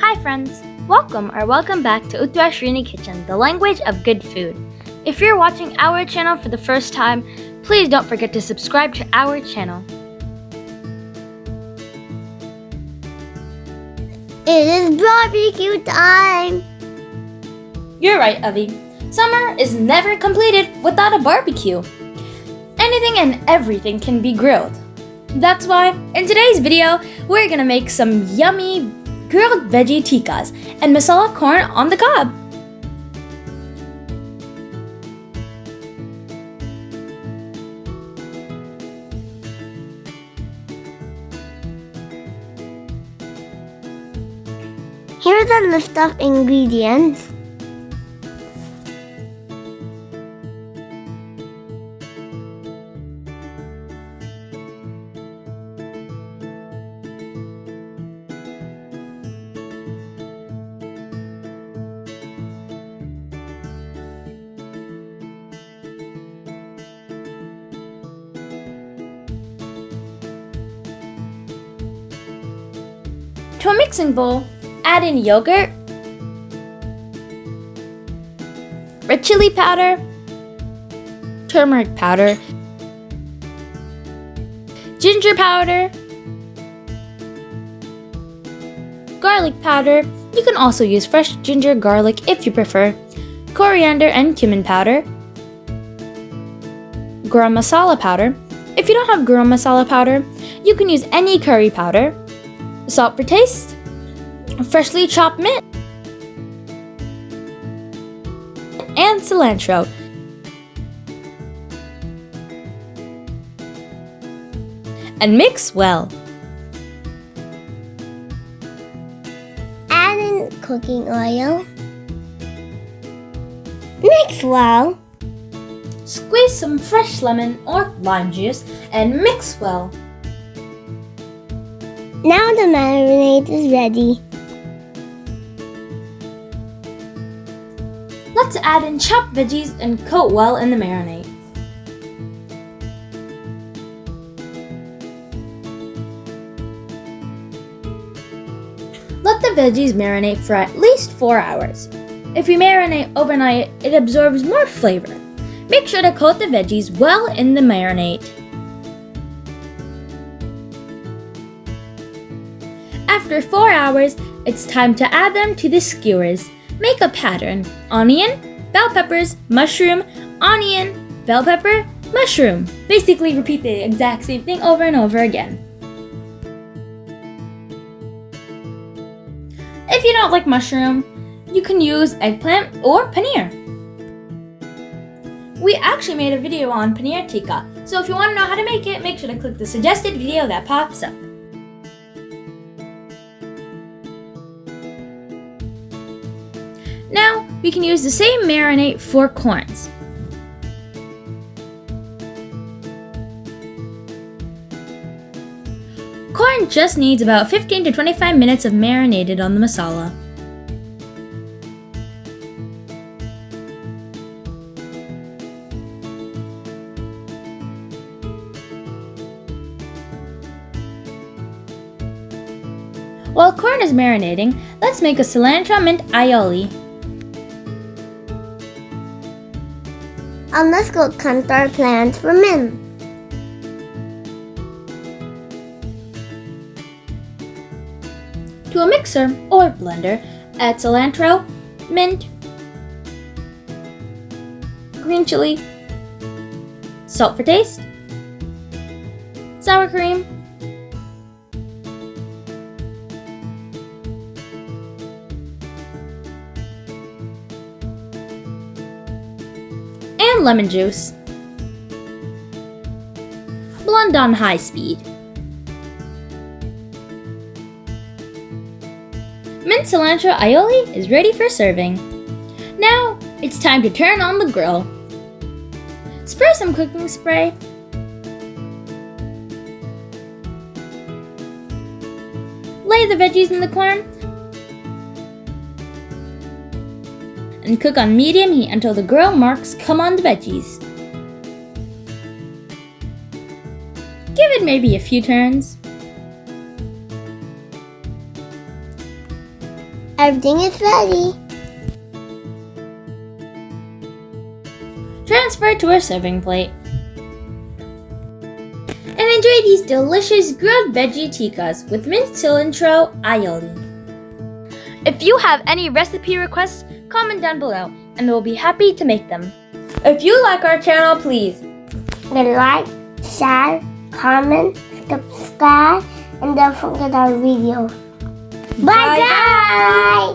Hi friends! Welcome back to Uthra Srini Kitchen, the language of good food. If you're watching our channel for the first time, please don't forget to subscribe to our channel. It is barbecue time! You're right, Avi. Summer is never completed without a barbecue. Anything and everything can be grilled. That's why, in today's video, we're gonna make some yummy grilled veggie tikkas and masala corn on the cob. Here's a list of ingredients. To a mixing bowl, add in yogurt, red chili powder, turmeric powder, ginger powder, garlic powder. You can also use fresh ginger garlic if you prefer, coriander and cumin powder, garam masala powder. If you don't have garam masala powder, you can use any curry powder, salt for taste, freshly chopped mint, and cilantro. And mix well. Add in cooking oil. Mix well. Squeeze some fresh lemon or lime juice and mix well. Now the marinade is ready. Let's add in chopped veggies and coat well in the marinade. Let the veggies marinate for at least 4 hours. If you marinate overnight, it absorbs more flavor. Make sure to coat the veggies well in the marinade. After 4 hours, it's time to add them to the skewers. Make a pattern: onion, bell peppers, mushroom, onion, bell pepper, mushroom. Basically repeat the exact same thing over and over again. If you don't like mushroom, you can use eggplant or paneer. We actually made a video on paneer tikka, so if you want to know how to make it, make sure to click the suggested video that pops up. Now, we can use the same marinade for corns. Corn just needs about 15 to 25 minutes of marinated on the masala. While corn is marinating, let's make a cilantro mint aioli. Let's go cut our plants for mint. To a mixer or blender, add cilantro, mint, green chili, salt for taste, sour cream, and lemon juice. Blend on high speed. Mint cilantro aioli is ready for serving. Now, it's time to turn on the grill. Spray some cooking spray. Lay the veggies in the corn and cook on medium heat until the grill marks come on the veggies. Give it maybe a few turns. Everything is ready. Transfer to a serving plate. And enjoy these delicious grilled veggie tikkas with minced cilantro aioli. If you have any recipe requests, comment down below and we'll be happy to make them. If you like our channel, please Like, share, comment, subscribe, and don't forget our videos. Bye guys!